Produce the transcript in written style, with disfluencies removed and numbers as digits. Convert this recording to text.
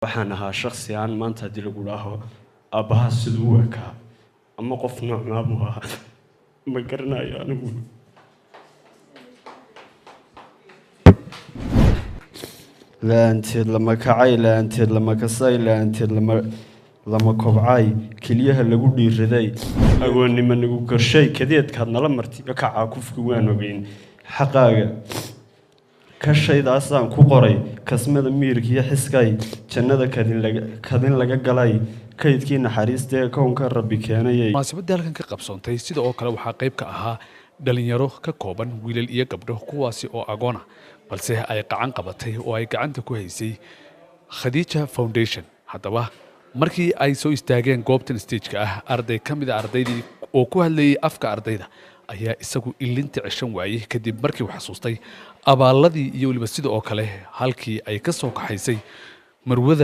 waxaan ahaa shakhsi aan maanta haddii lagu dhaaho aabbaha siduu u ekaa ama qof noocmaa buu ahaa ma garanayo anigu laanteed lama kacay laanteed lama kasay laanteed lama kobcay keliyaha lagu dhiiraday agoonnimo nagu korshay kadeedkaad nala martiyo kacaa kufki waan ogeyn xaqaaga kashaydaasaan ku qoray kasmada miirka iyo xiskay jannada kadin laga galay kaydkii naxariista ee kownka rabbi keenayay munaasabadda halkan ka qabsoontay sida oo kale waxaa qayb ka ahaa dhalinyaro ka kooban wiilal iyo gabdho kuwaasi oo agoona balse ay gacan qabatay oo ay gacanta ku haysay Khadija Foundation haddaba markii ay soo istaageen goobtan stage-ka ah arday ka mid ah ardaydii oo ku hadlayay afka ardayda ayaa isagu ilinta cishan waayay kadib markii uu xasuustay abaaladii iyo waliba sida oo kale halkii ay ka soo kaxaysay marwada